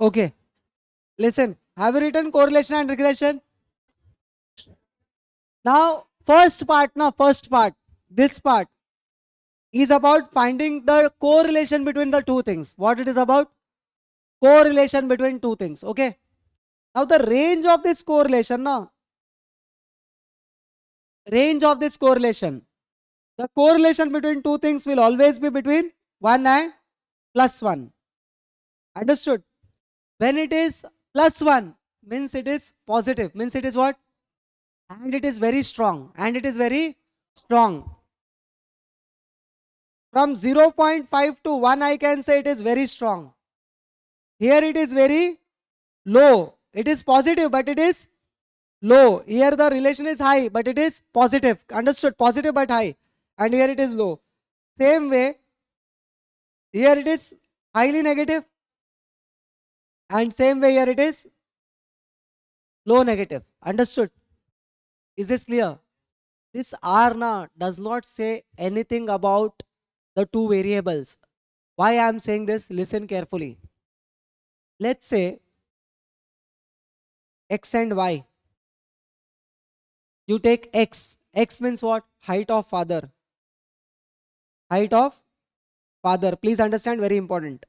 Okay. Listen. Have you written correlation and regression? Now, first part, this part is about finding the correlation between the two things. What it is about? Correlation between two things. Okay. Now, the range of this correlation, the correlation between two things will always be between 1 and +1. Understood? When it is +1, means it is positive. Means it is what? And it is very strong. From 0.5 to 1, I can say it is very strong. Here it is very low. It is positive, but it is low. Here the relation is high, but it is positive. Understood? Positive but high. And here it is low. Same way, here it is highly negative. And same way here it is low negative. Understood? Is this clear? This R does not say anything about the two variables. Why I am saying this? Listen carefully. Let's say X and Y. You take X. X means what? Height of father. Height of father. Please understand, very important.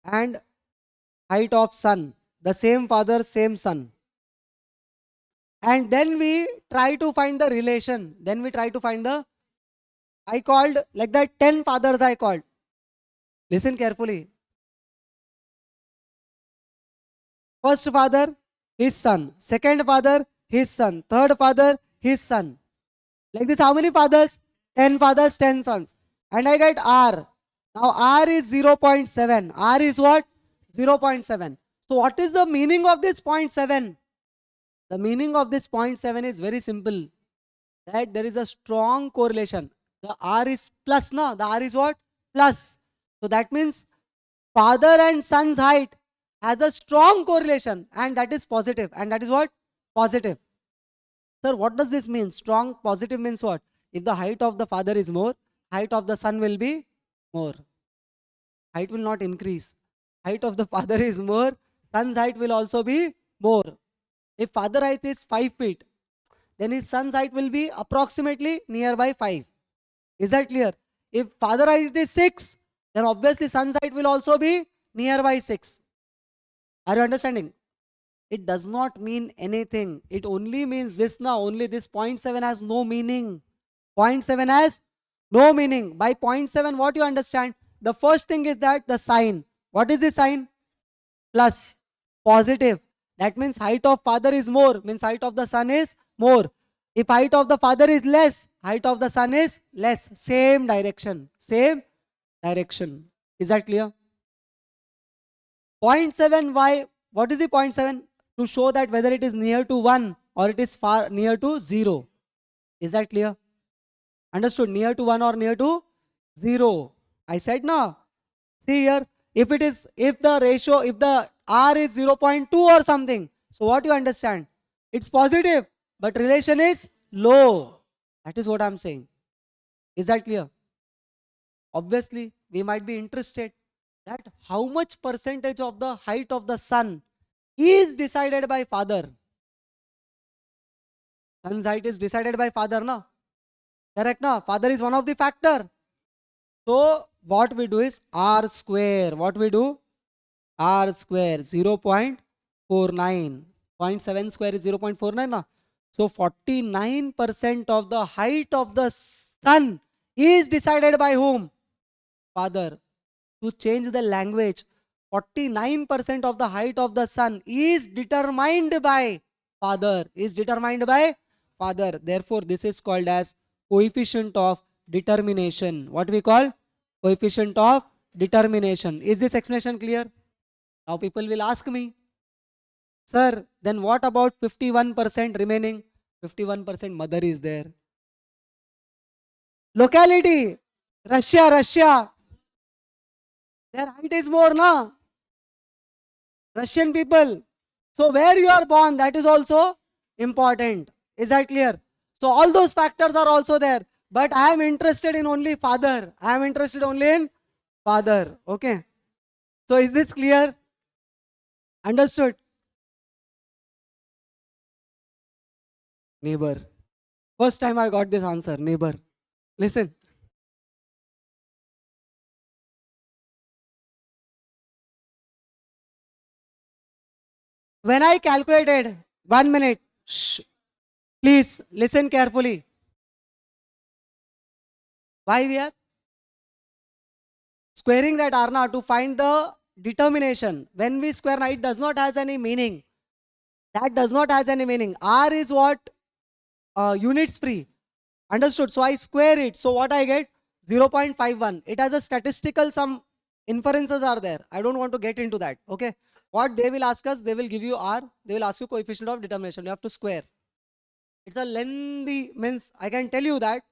And height of son. The same father, same son. And then we try to find the relation. I called like that 10 fathers I called. Listen carefully. First father, his son. Second father, his son. Third father, his son. Like this, how many fathers? 10 fathers, 10 sons. And I get R. Now R is 0.7. R is what? 0.7. So what is the meaning of this 0.7? The meaning of this 0.7 is very simple. That there is a strong correlation. The R is plus, no? The R is what? Plus. So that means father and son's height has a strong correlation, and that is positive. And that is what? Positive. Sir, what does this mean? Strong positive means what? If the height of the father is more, height of the son will be more. Height will not increase. Height of the father is more, son's height will also be more. If father height is 5 feet, then his son's height will be approximately nearby 5. Is that clear? If father height is 6, then obviously son's height will also be nearby 6. Are you understanding? It does not mean anything. It only means this now. Only this 0.7 has no meaning. 0.7 has no meaning. By 0.7, what you understand? The first thing is that the sign. What is the sign? Plus. Positive. That means height of father is more. Means height of the son is more. If height of the father is less, height of the son is less. Same direction. Same direction. Is that clear? 0.7, why? What is the 0.7? To show that whether it is near to 1 or it is far near to 0. Is that clear? Understood? Near to 1 or near to 0. I said no. See here, if the R is 0.2 or something, so what you understand? It's positive, but relation is low. That is what I'm saying. Is that clear? Obviously, we might be interested that how much percentage of the height of the son is decided by father. Son's height is decided by father, no? Correct, no? Father is one of the factor. So what we do is R square. What we do? R square 0.49. 0.7 square is 0.49, no? So 49% of the height of the son is decided by whom? Father. To change the language, 49% of the height of the son is determined by father. Therefore, this is called as coefficient of determination. What we call? Coefficient of determination. Is this explanation clear? Now people will ask me, sir, then what about 51% remaining? 51% mother is there. Locality, Russia. Their height is more, na? Russian people. So where you are born, that is also important. Is that clear? So all those factors are also there. But I am interested in only father. Okay. So is this clear? Understood? Neighbor. First time I got this answer, neighbor. Listen. When I calculated, 1 minute, shh, please listen carefully. Why we are squaring that Arna to find the determination. When we square, it does not has any meaning. That does not has any meaning. R is what? Units free. Understood? So I square it. So what I get? 0.51. It has a statistical, some inferences are there. I don't want to get into that. Okay. What they will ask us, they will give you R. They will ask you coefficient of determination. You have to square. It's a lengthy, means I can tell you that,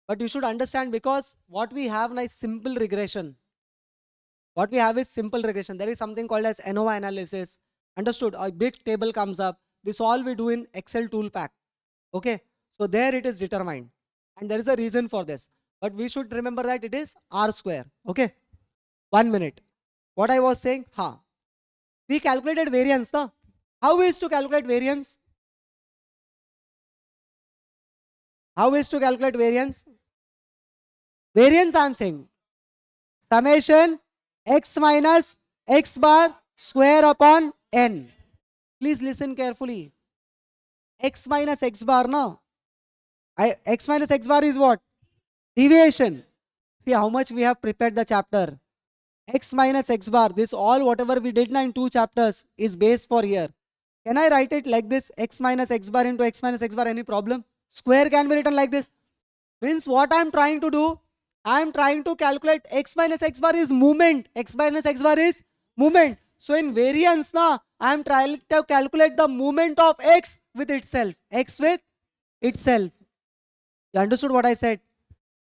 but you should understand, because what we have now is simple regression. What we have is simple regression. There is something called as ANOVA analysis. Understood? A big table comes up. This all we do in Excel tool pack. Okay. So there it is determined. And there is a reason for this. But we should remember that it is R square. Okay. 1 minute. What I was saying, we calculated variance. No? How is to calculate variance? How is to calculate variance? Variance I am saying summation x minus x bar square upon n. Please listen carefully. X minus x bar, no? X minus x bar is what? Deviation. See how much we have prepared the chapter. X minus x bar, this all whatever we did in 2 chapters is base for here. Can I write it like this? X minus x bar into x minus x bar, any problem? Square can be written like this. Means what I am trying to do, I am trying to calculate x minus x bar is movement. X minus x bar is movement. So in variance, I am trying to calculate the movement of x with itself. X with itself. You understood what I said?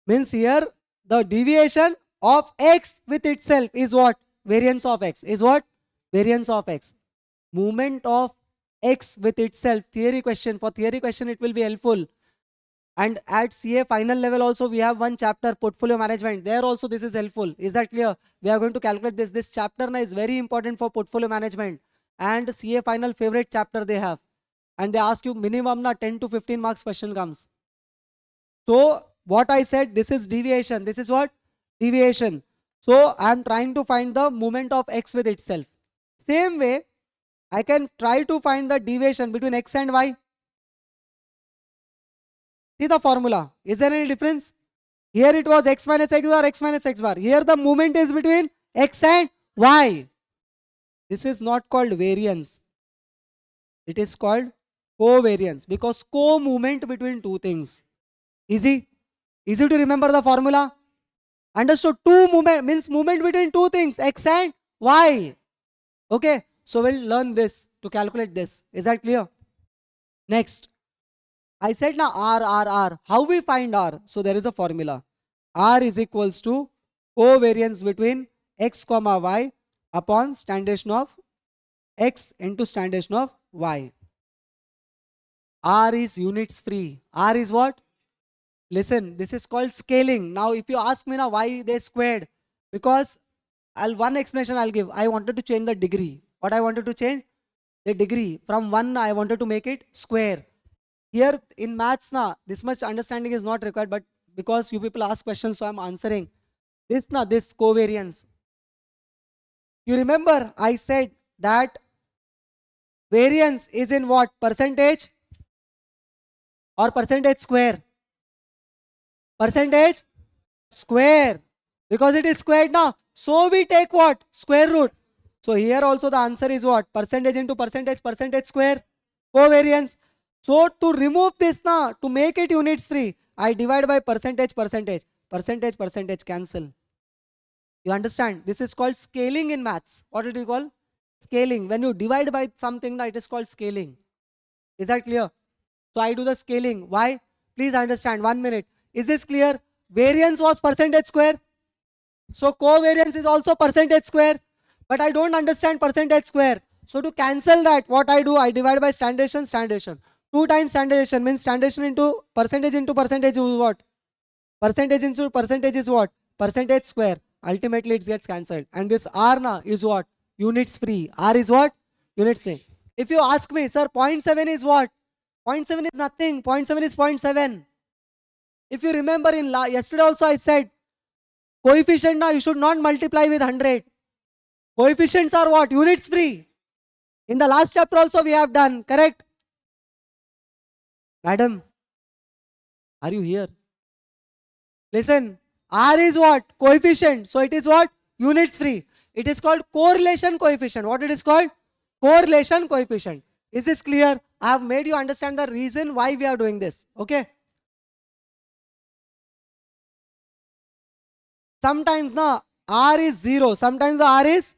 Means here the deviation of x with itself is what? Variance of x. Is what? Variance of x. Movement of x with itself. Theory question. For theory question it will be helpful. And at CA final level also we have one chapter, portfolio management. There also this is helpful. Is that clear? We are going to calculate this. This chapter is very important for portfolio management. And CA final favorite chapter they have. And they ask you minimum 10 to 15 marks question comes. So what I said, this is deviation. This is what? Deviation. So I am trying to find the movement of x with itself. Same way, I can try to find the deviation between x and y. See the formula. Is there any difference? Here it was x minus x bar, x minus x bar. Here the movement is between x and y. This is not called variance. It is called covariance, because co-movement between two things. Easy? Easy to remember the formula? Understood? Two movement means movement between two things, x and y. Okay. So we'll learn this to calculate this. Is that clear? Next. I said now R. How we find R? So there is a formula. R is equals to covariance between x comma y upon standardization of x into standardization of y. R is units free. R is what? Listen, this is called scaling. Now if you ask me now why they squared, because one explanation I'll give. I wanted to change the degree. What I wanted to change? The degree. From 1 I wanted to make it square. Here in maths, this much understanding is not required, but because you people ask questions, so I'm answering. This covariance. You remember I said that variance is in what? Percentage or percentage square? Percentage square. Because it is squared now. So we take what? Square root. So here also the answer is what? Percentage into percentage, percentage square, covariance. So to remove this to make it units free, I divide by percentage, percentage, percentage, percentage, cancel. You understand? This is called scaling in maths. What did you call? Scaling. When you divide by something, it is called scaling. Is that clear? So I do the scaling. Why? Please understand. 1 minute. Is this clear? Variance was percentage square. So covariance is also percentage square. But I don't understand percentage square. So to cancel that, what I do? I divide by standardization, standardization. 2 times standardization means standardization into percentage is what? Percentage into percentage is what? Percentage square. Ultimately it gets cancelled. And this R is what? Units free. R is what? unit swing. If you ask me, sir, 0.7 is what? 0.7 is nothing. 0.7 is 0.7. If you remember in yesterday also I said, coefficient now you should not multiply with 100. Coefficients are what? Units free. In the last chapter also we have done, correct? Madam, are you here? Listen, R is what? Coefficient. So it is what? Units free. It is called correlation coefficient. What it is called? Correlation coefficient. Is this clear? I have made you understand the reason why we are doing this. Okay. Sometimes na R is 0. Sometimes the R is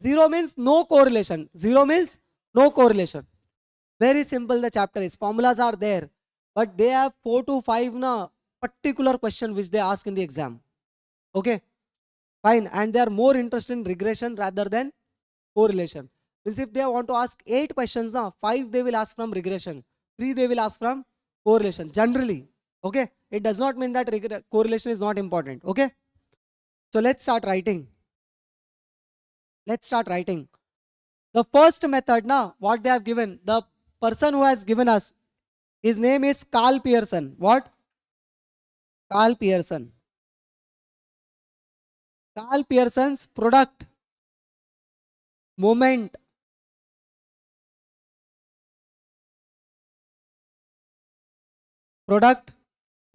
0 means no correlation. 0 means no correlation. Very simple the chapter is. Formulas are there. But they have 4 to 5 na particular question which they ask in the exam. Okay. Fine. And they are more interested in regression rather than correlation. Means if they want to ask 8 questions now, 5 they will ask from regression, 3 they will ask from correlation generally. Okay. It does not mean that correlation is not important. Okay. So let's start writing. Let's start writing. The first method now, what they have given, the person who has given us, his name is Carl Pearson. What? Carl Pearson. Carl Pearson's product, moment, product,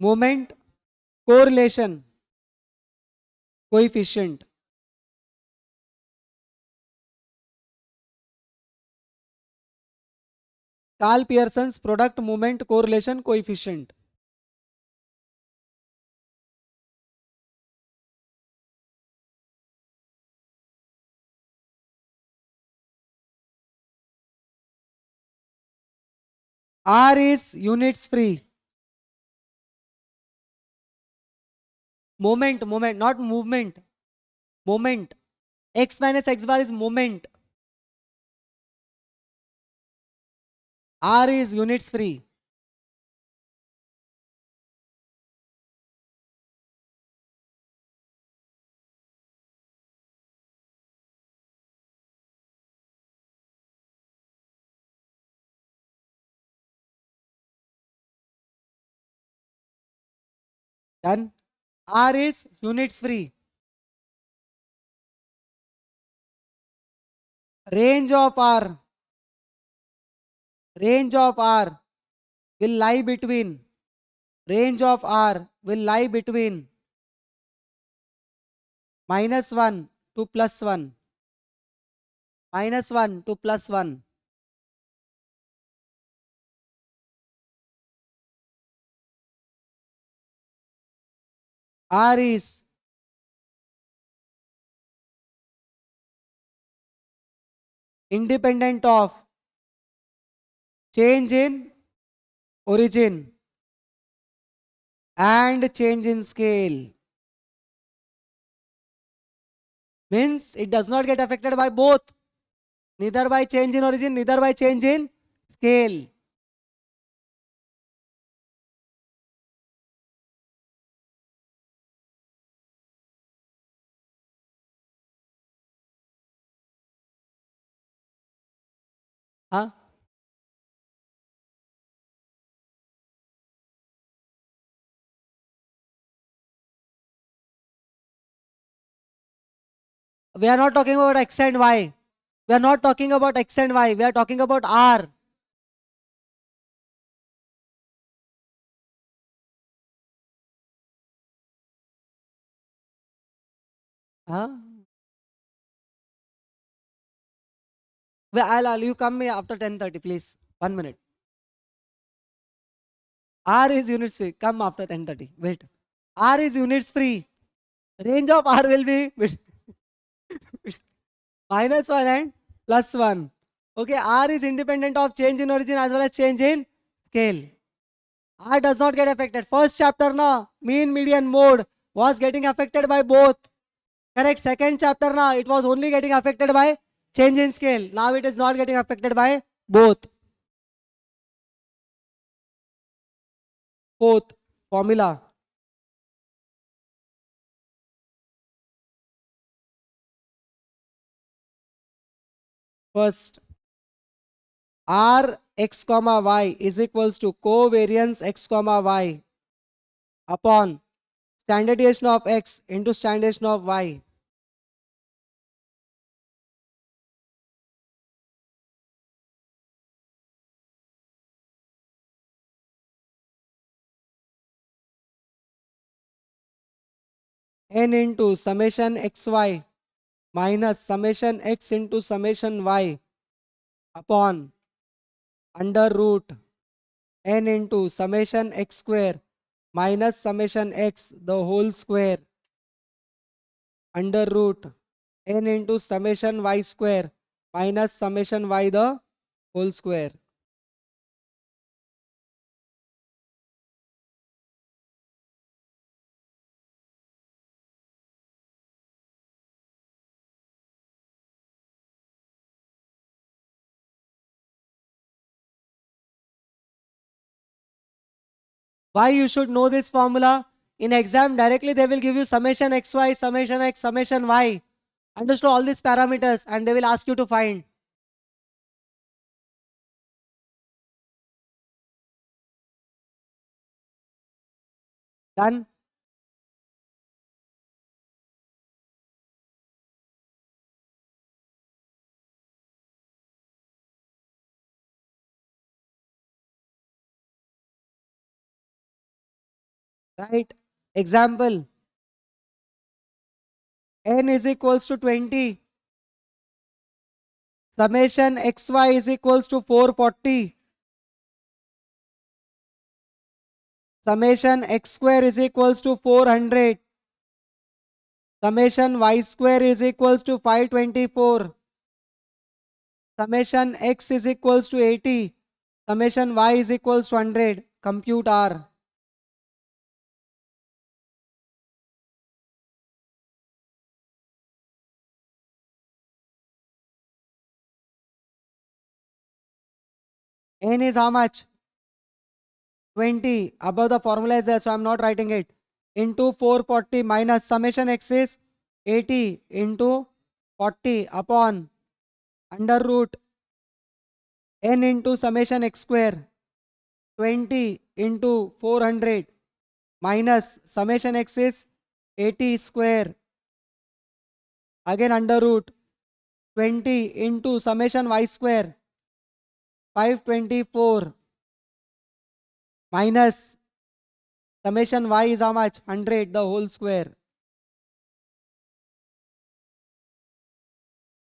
moment, correlation, coefficient. Carl Pearson's product, moment, correlation, coefficient. R is units free. Moment, not movement. Moment. X minus X bar is moment. R is units free. Done. R is units free. Range of R. Range of R will lie between. Range of R will lie between -1 to +1. -1 to +1. R is independent of change in origin and change in scale. Means it does not get affected by both. Neither by change in origin, neither by change in scale. Huh? We are not talking about X and Y. We are not talking about X and Y. We are talking about R. Huh? You come here after 10:30, please. 1 minute. R is units free. Come after 10:30. Wait. R is units free. Range of R will be -1 and +1. Okay. R is independent of change in origin as well as change in scale. R does not get affected. First chapter now, mean, median, mode was getting affected by both. Correct. Second chapter now, it was only getting affected by change in scale. Now it is not getting affected by both. Fourth formula. First, R x comma y is equals to covariance x comma y upon standard deviation of x into standard deviation of y. N into summation xy minus summation x into summation y upon under root n into summation x square minus summation x the whole square under root n into summation y square minus summation y the whole square. Why you should know this formula? In exam directly they will give you summation xy, summation x, summation y. Understood all these parameters and they will ask you to find. Done? Right? Example, n is equals to 20. Summation xy is equals to 440. Summation x square is equals to 400. Summation y square is equals to 524. Summation x is equals to 80. Summation y is equals to 100. Compute R. N is how much? 20. Above the formula is there, so I am not writing it. Into 440 minus summation x is 80 into 40 upon under root n into summation x square 20 into 400 minus summation x is 80 square again under root 20 into summation y square 524 minus summation y is how much? 100 the whole square.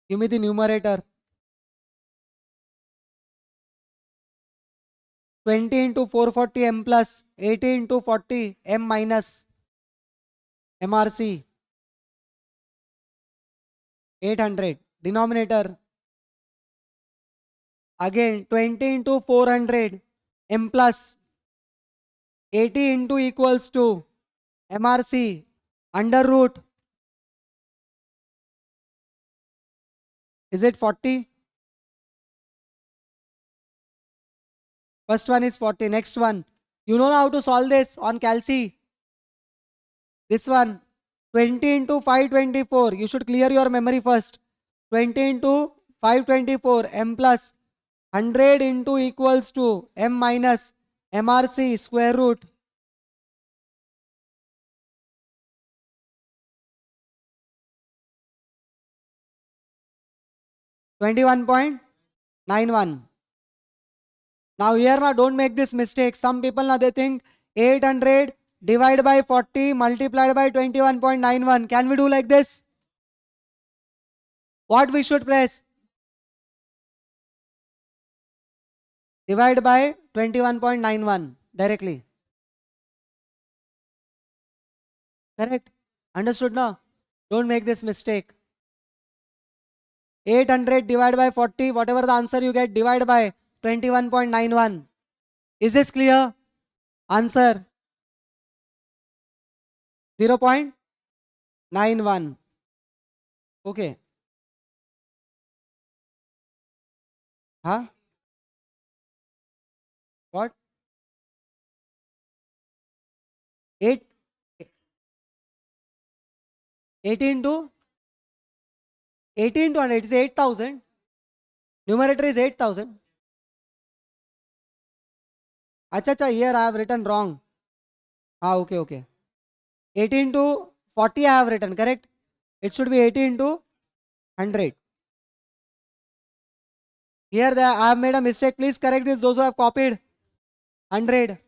Give me the numerator. 20 into 440 m plus 80 into 40 m minus MRC 800. Denominator again 20 into 400 m plus 80 into equals to MRC under root. Is it 40? First one is 40. Next one. You know how to solve this on calci. This one 20 into 524. You should clear your memory first. 20 into 524 m plus 100 into equals to m minus MRC square root. $21.91. Now here now don't make this mistake. Some people now they think 800 divided by 40 multiplied by 21.91. Can we do like this? What we should press? Divide by 21.91 directly. Correct? Understood now? Don't make this mistake. 800 divided by 40, whatever the answer you get, divide by 21.91. Is this clear? Answer 0.91. Okay. Huh? What? 8, 18 to 18 to 100 is 8,000. Numerator is 8,000. Acha, here I have written wrong. Okay. 18 to 40 I have written, correct? It should be 80 into 100. Here I have made a mistake. Please correct this, those who have copied. 100.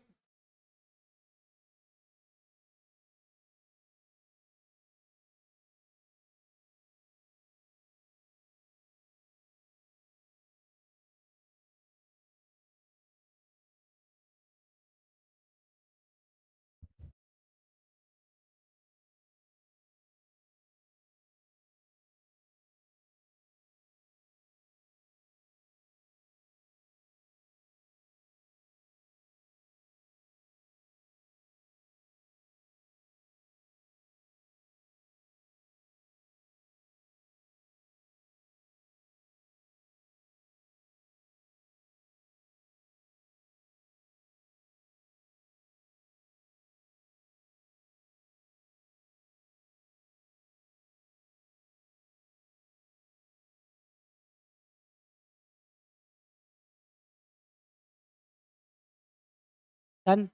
Done.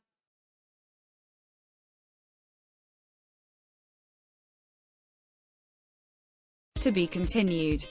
To be continued.